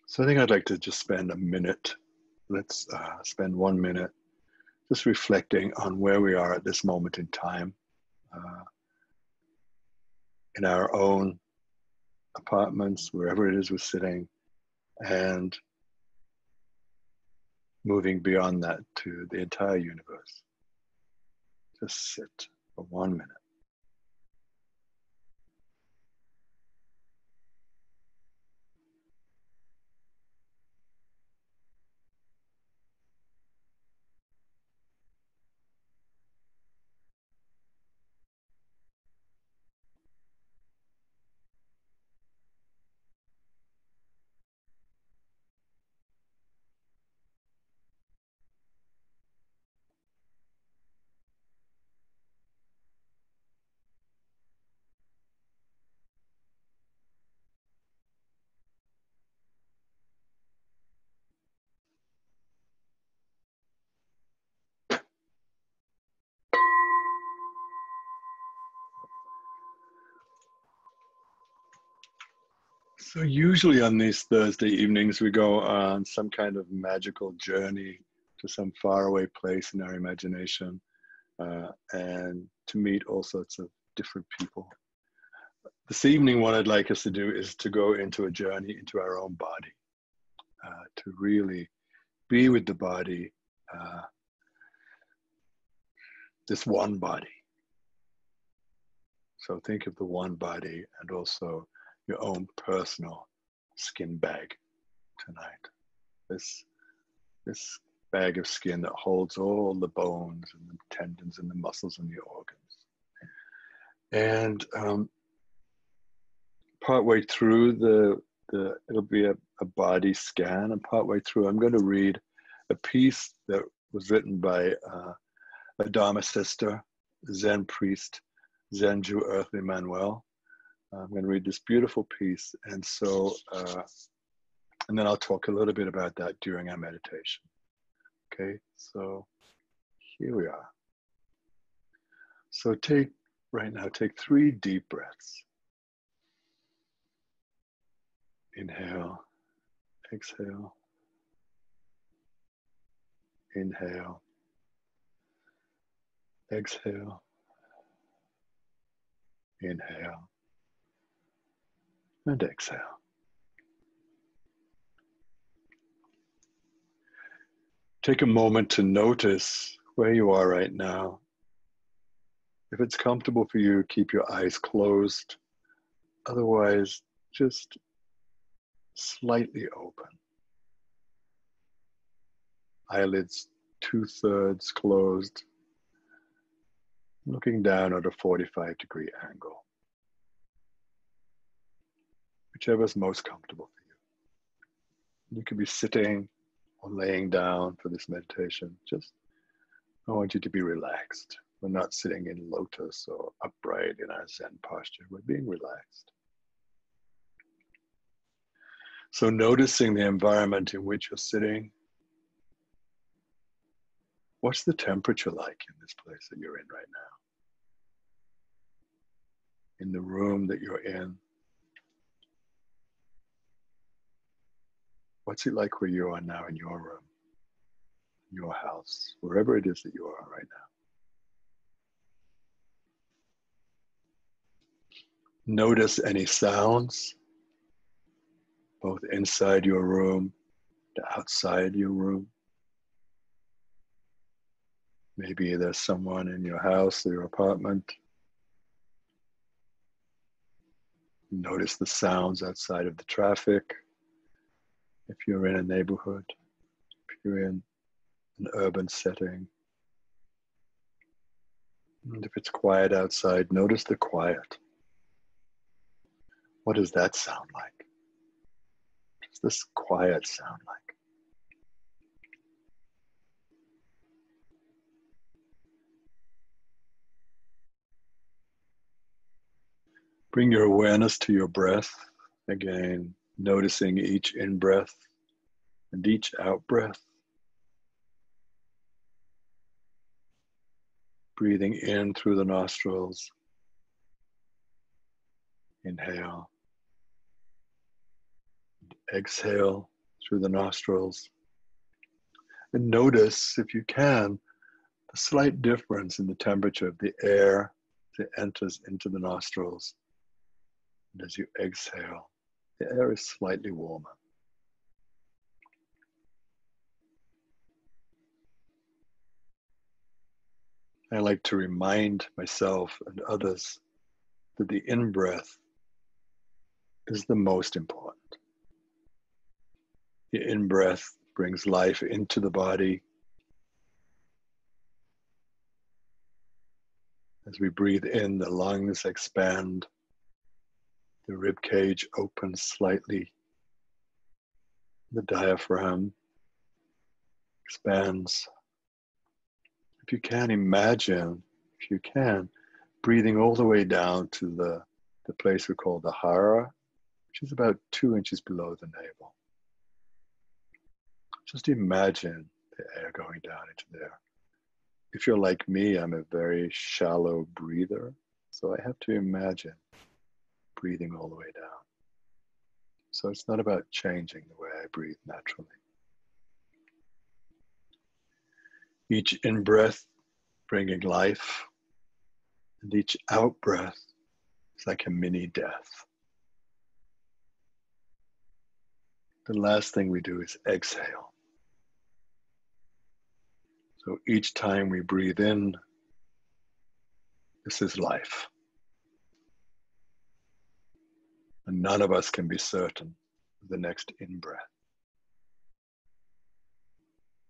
So I think I'd like to just spend a minute. Let's spend 1 minute just reflecting on where we are at this moment in time in our own apartments, wherever it is we're sitting, and moving beyond that to the entire universe. Just sit for 1 minute. So usually on these Thursday evenings, we go on some kind of magical journey to some faraway place in our imagination and to meet all sorts of different people. This evening, what I'd like us to do is to go into a journey into our own body, to really be with the body, this one body. So think of the one body and also your own personal skin bag tonight. This bag of skin that holds all the bones and the tendons and the muscles and the organs. And partway through it'll be a body scan, and partway through I'm going to read a piece that was written by a Dharma sister, Zen priest, Zen Jew Earthly Manuel. I'm going to read this beautiful piece, and so, and then I'll talk a little bit about that during our meditation. Okay, so here we are. So right now, take 3 deep breaths. Inhale, exhale, inhale, exhale, inhale, and exhale. Take a moment to notice where you are right now. If it's comfortable for you, keep your eyes closed. Otherwise, just slightly open. Eyelids 2/3 closed, looking down at a 45-degree angle. Whichever's most comfortable for you. You could be sitting or laying down for this meditation. I want you to be relaxed. We're not sitting in lotus or upright in our Zen posture. We're being relaxed. So noticing the environment in which you're sitting. What's the temperature like in this place that you're in right now? In the room that you're in? What's it like where you are now in your room, your house, wherever it is that you are right now? Notice any sounds, both inside your room and outside your room. Maybe there's someone in your house or your apartment. Notice the sounds outside of the traffic. If you're in a neighborhood, if you're in an urban setting. And if it's quiet outside, notice the quiet. What does that sound like? What does this quiet sound like? Bring your awareness to your breath. Again, noticing each in-breath and each out-breath. Breathing in through the nostrils. Inhale. Exhale through the nostrils. And notice, if you can, the slight difference in the temperature of the air that enters into the nostrils. And as you exhale, the air is slightly warmer. I like to remind myself and others that the in-breath is the most important. The in-breath brings life into the body. As we breathe in, the lungs expand, the rib cage opens slightly, the diaphragm expands. If you can, imagine, if you can, breathing all the way down to the place we call the hara, which is about 2 inches below the navel. Just imagine the air going down into there. If you're like me, I'm a very shallow breather, so I have to imagine breathing all the way down. So it's not about changing the way I breathe naturally. Each in-breath bringing life, and each out-breath is like a mini death. The last thing we do is exhale. So each time we breathe in, this is life. And none of us can be certain of the next in-breath.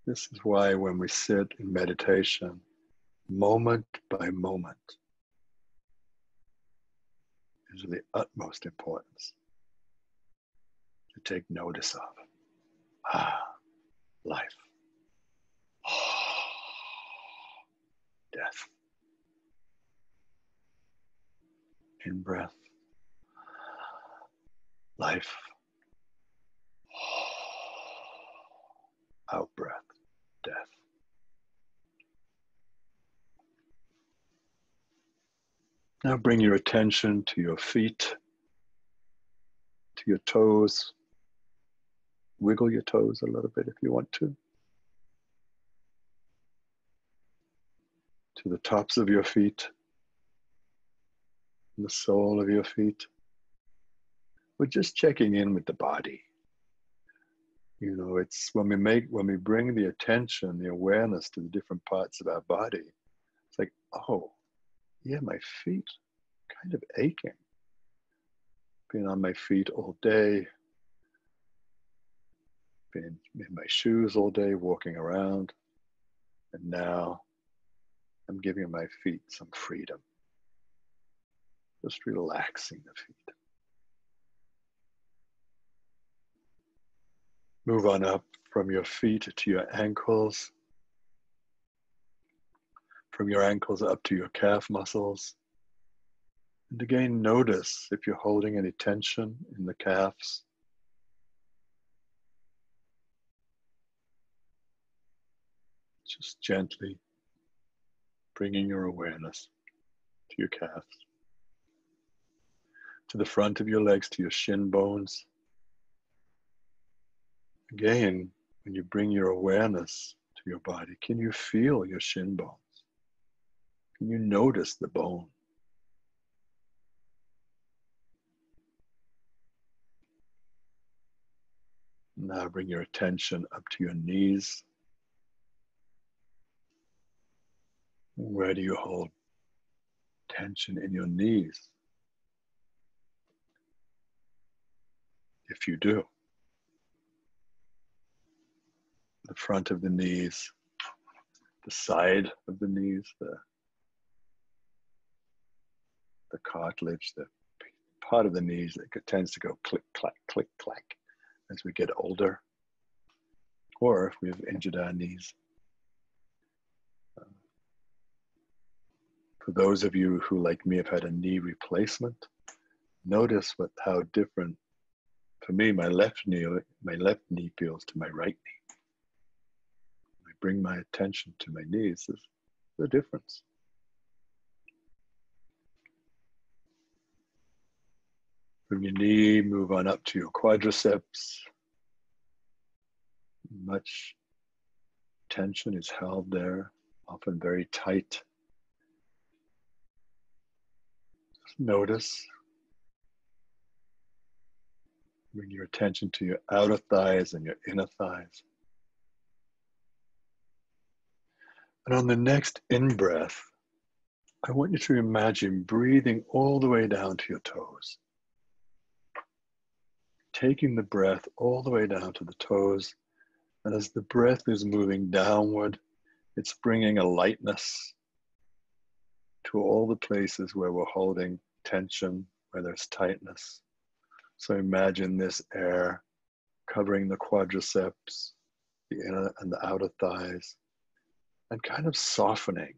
This is why when we sit in meditation, moment by moment is of the utmost importance to take notice of. Life. Death. In-breath. Life. Out-breath. Death. Now bring your attention to your feet, to your toes. Wiggle your toes a little bit if you want to. To the tops of your feet, the sole of your feet. We're just checking in with the body. You know, it's when we bring the attention, the awareness to the different parts of our body, it's like, oh, yeah, my feet kind of aching. Been on my feet all day, been in my shoes all day, walking around, and now I'm giving my feet some freedom. Just relaxing the feet. Move on up from your feet to your ankles, from your ankles up to your calf muscles. And again, notice if you're holding any tension in the calves. Just gently bringing your awareness to your calves, to the front of your legs, to your shin bones. Again, when you bring your awareness to your body, can you feel your shin bones? Can you notice the bone? Now bring your attention up to your knees. Where do you hold tension in your knees? If you do, the front of the knees, the side of the knees, the cartilage, the part of the knees that tends to go click, clack, as we get older, or if we've injured our knees. For those of you who, like me, have had a knee replacement, notice how different, for me, my left knee feels to my right knee. I bring my attention to my knees, there's the difference. From your knee, move on up to your quadriceps, Much tension is held there, often very tight. Just notice. Bring your attention to your outer thighs and your inner thighs. And on the next in-breath, I want you to imagine breathing all the way down to your toes. Taking the breath all the way down to the toes. And as the breath is moving downward, it's bringing a lightness to all the places where we're holding tension, where there's tightness. So imagine this air covering the quadriceps, the inner and the outer thighs, and kind of softening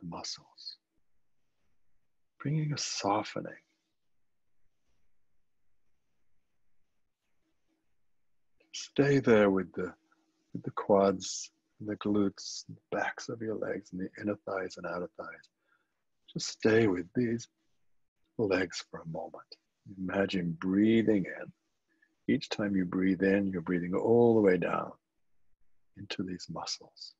the muscles. Bringing a softening. Stay there with the quads, and the glutes, the backs of your legs, and the inner thighs and outer thighs. Just stay with these legs for a moment. Imagine breathing in. Each time you breathe in, you're breathing all the way down into these muscles.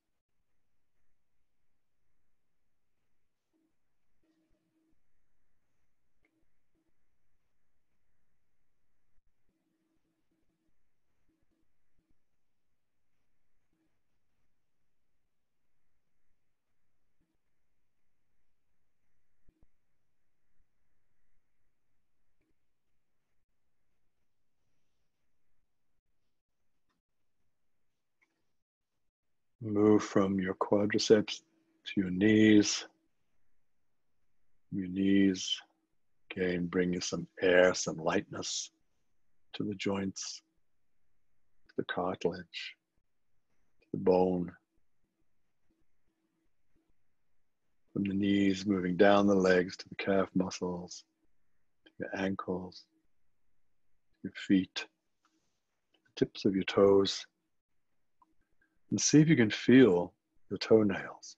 Move from your quadriceps to your knees. Your knees, again, bring you some air, some lightness to the joints, to the cartilage, to the bone. From the knees, moving down the legs to the calf muscles, to your ankles, your feet, the tips of your toes. And see if you can feel your toenails.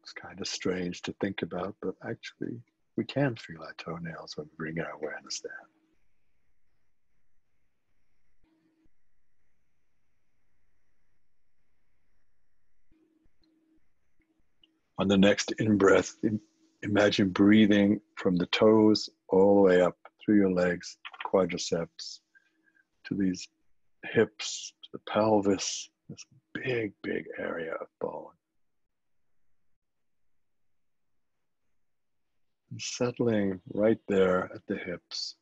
It's kind of strange to think about, but actually we can feel our toenails when we bring our awareness there. On the next in-breath, imagine breathing from the toes all the way up through your legs, quadriceps, to these hips, to the pelvis, this big, big area of bone. And settling right there at the hips.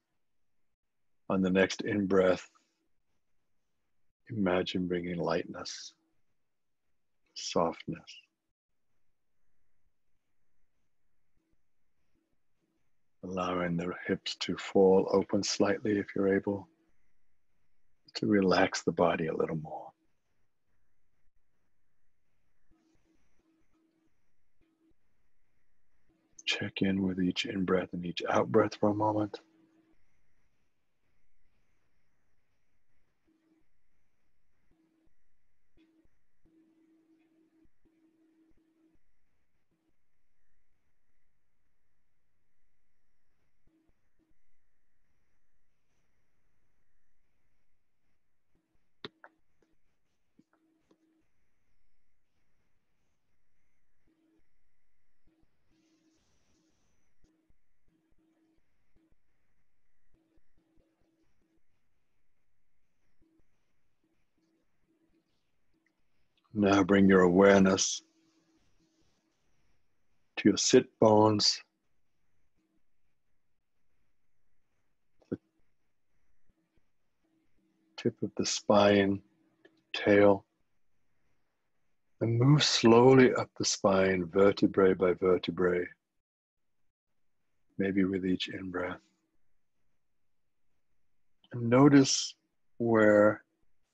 On the next in-breath, imagine bringing lightness, softness. Allowing the hips to fall open slightly if you're able, to relax the body a little more. Check in with each in-breath and each out-breath for a moment. Now bring your awareness to your sit bones, the tip of the spine, tail, and move slowly up the spine, vertebrae by vertebrae, maybe with each in-breath. And notice where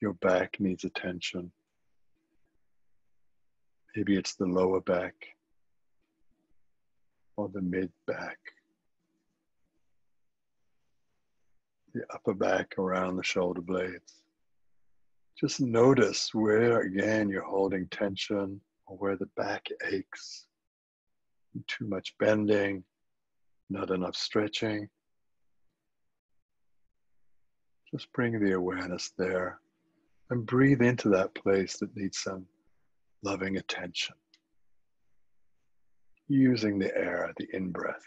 your back needs attention. Maybe it's the lower back or the mid-back, the upper back around the shoulder blades. Just notice where, again, you're holding tension or where the back aches. Too much bending, not enough stretching. Just bring the awareness there and breathe into that place that needs some loving attention. Using the air, the in-breath,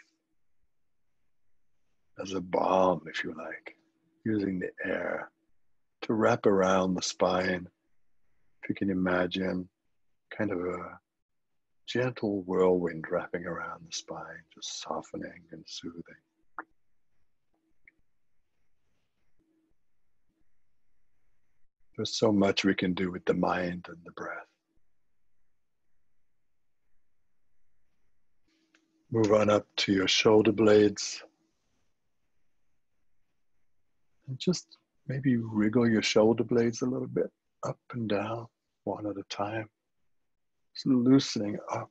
as a balm, if you like. Using the air to wrap around the spine. If you can imagine kind of a gentle whirlwind wrapping around the spine, just softening and soothing. There's so much we can do with the mind and the breath. Move on up to your shoulder blades. And just maybe wriggle your shoulder blades a little bit, up and down, one at a time. Just loosening up.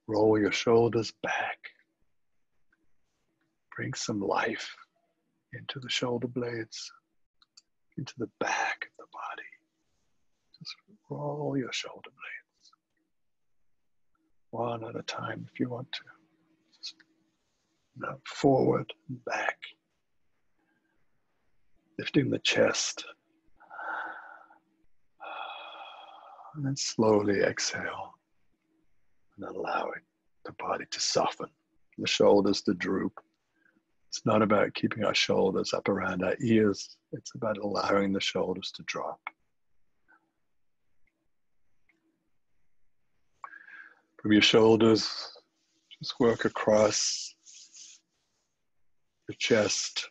Roll your shoulders back. Bring some life into the shoulder blades, into the back of the body. Just roll your shoulder blades, one at a time if you want to. Just forward and back. Lifting the chest. And then slowly exhale and allowing the body to soften, the shoulders to droop. It's not about keeping our shoulders up around our ears. It's about allowing the shoulders to drop. From your shoulders, just work across your chest.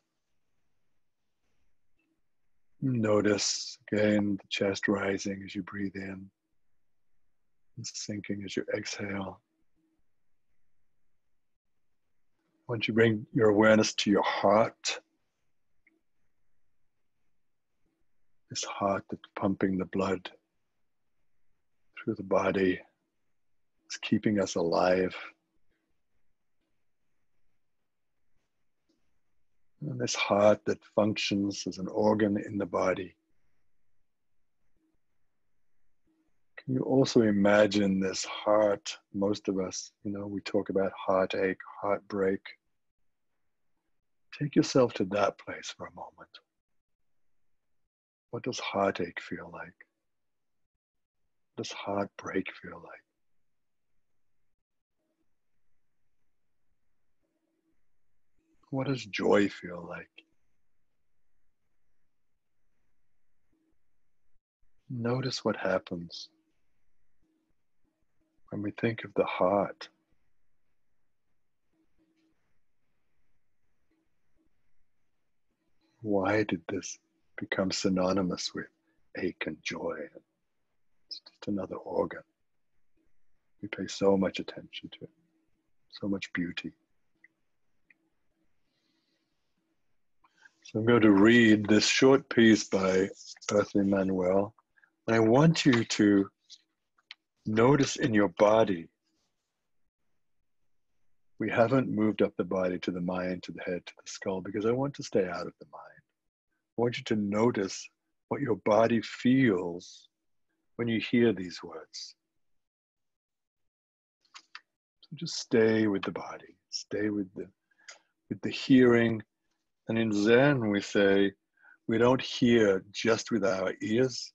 Notice again the chest rising as you breathe in and sinking as you exhale. Once you bring your awareness to your heart, this heart that's pumping the blood through the body, it's keeping us alive. And this heart that functions as an organ in the body. Can you also imagine this heart? Most of us, we talk about heartache, heartbreak. Take yourself to that place for a moment. What does heartache feel like? What does heartbreak feel like? What does joy feel like? Notice what happens when we think of the heart. Why did this become synonymous with ache and joy? It's just another organ. We pay so much attention to it, so much beauty. So I'm going to read this short piece by Earthly Manuel, and I want you to notice in your body. We haven't moved up the body to the mind, to the head, to the skull, because I want to stay out of the mind. I want you to notice what your body feels when you hear these words. So just stay with the body, stay with the hearing. And in Zen, we say, we don't hear just with our ears,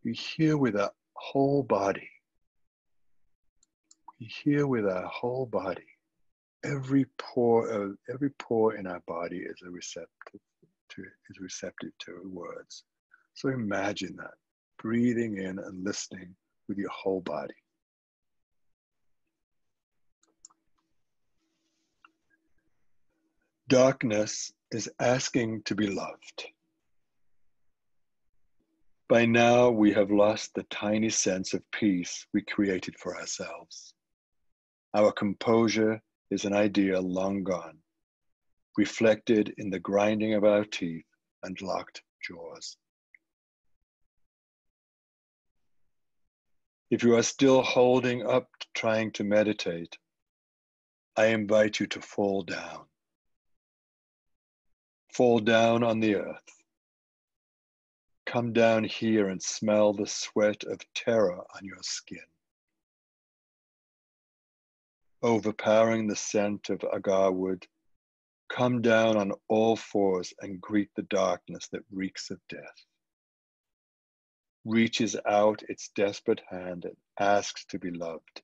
we hear with our whole body. We hear with our whole body. Every pore in our body is receptive to words. So imagine that, breathing in and listening with your whole body. Darkness is asking to be loved. By now, we have lost the tiny sense of peace we created for ourselves. Our composure is an idea long gone, reflected in the grinding of our teeth and locked jaws. If you are still holding up, trying to meditate, I invite you to fall down. Fall down on the earth. Come down here and smell the sweat of terror on your skin. Overpowering the scent of agar wood Come down on all fours and greet the darkness that reeks of death. Reaches out its desperate hand and asks to be loved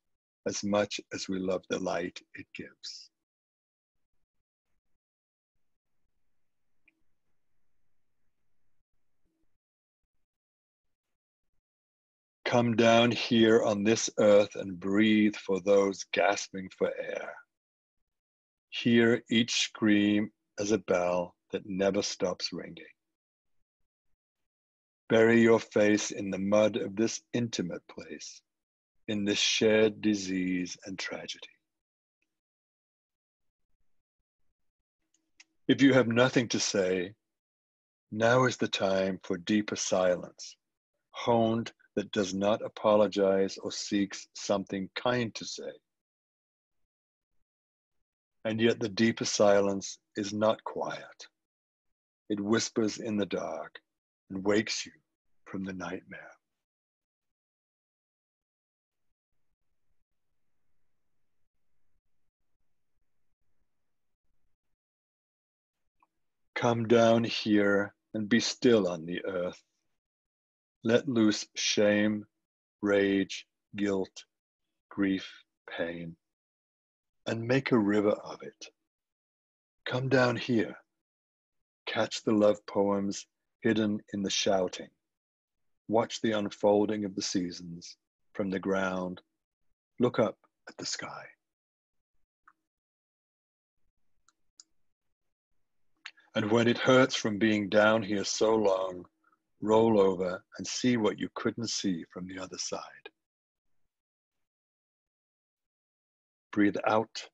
as much as we love the light it gives. Come down here on this earth and breathe for those gasping for air. Hear each scream as a bell that never stops ringing. Bury your face in the mud of this intimate place, in this shared disease and tragedy. If you have nothing to say, now is the time for deeper silence, honed that does not apologize or seeks something kind to say. And yet the deeper silence is not quiet. It whispers in the dark and wakes you from the nightmare. Come down here and be still on the earth. Let loose shame, rage, guilt, grief, pain, and make a river of it. Come down here. Catch the love poems hidden in the shouting. Watch the unfolding of the seasons from the ground. Look up at the sky. And when it hurts from being down here so long, roll over and see what you couldn't see from the other side. Breathe out.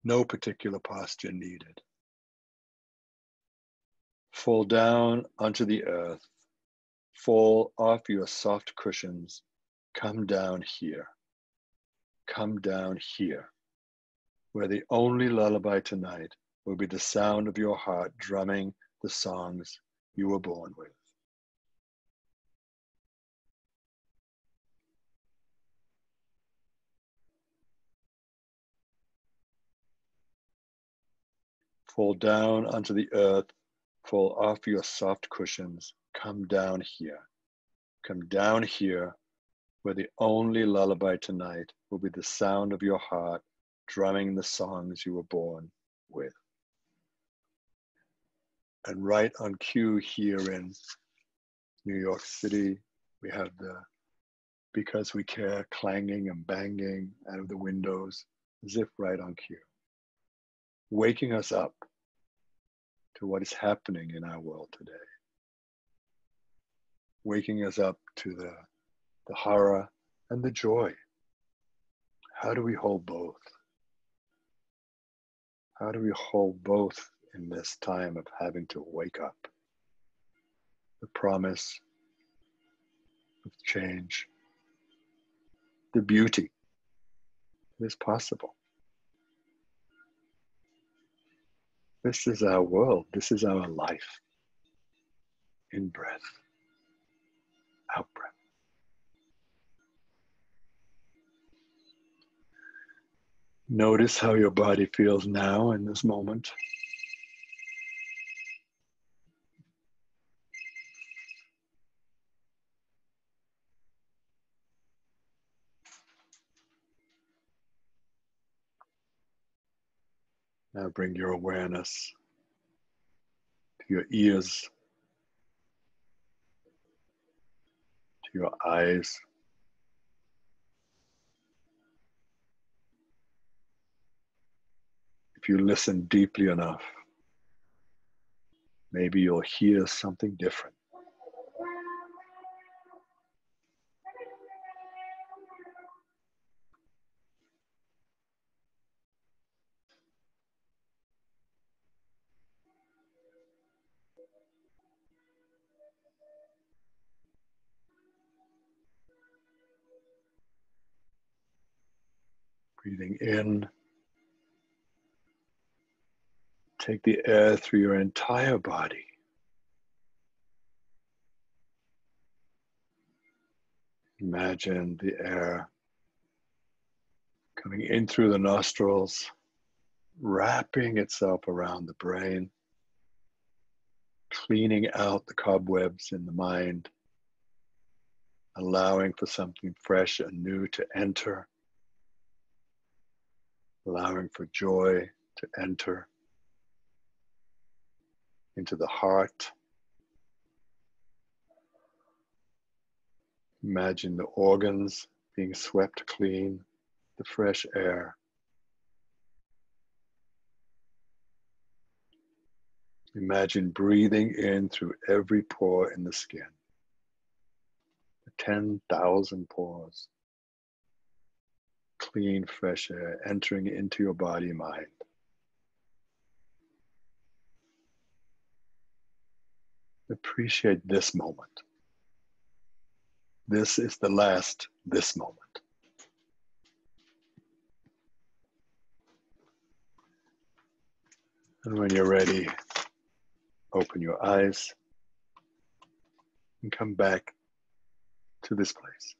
No particular posture needed. Fall down onto the earth. Fall off your soft cushions. Come down here. Come down here, where the only lullaby tonight will be the sound of your heart drumming the songs you were born with. Fall down onto the earth, fall off your soft cushions, come down here. Come down here, where the only lullaby tonight will be the sound of your heart drumming the songs you were born with. And right on cue here in New York City, we have the Because We Care clanging and banging out of the windows, as if right on cue, waking us up to what is happening in our world today, waking us up to the horror and the joy. How do we hold both? How do we hold both in this time of having to wake up? The promise of change, the beauty that is possible. This is our world. This is our life. In breath, out breath. Notice how your body feels now in this moment. Now bring your awareness to your ears, to your eyes. If you listen deeply enough, maybe you'll hear something different. Breathing in, take the air through your entire body. Imagine the air coming in through the nostrils, wrapping itself around the brain, cleaning out the cobwebs in the mind, allowing for something fresh and new to enter, allowing for joy to enter into the heart. Imagine the organs being swept clean, the fresh air. Imagine breathing in through every pore in the skin. 10,000 pores. Clean, fresh air entering into your body, mind. Appreciate this moment. This is the last this moment. And when you're ready, open your eyes and come back to this place.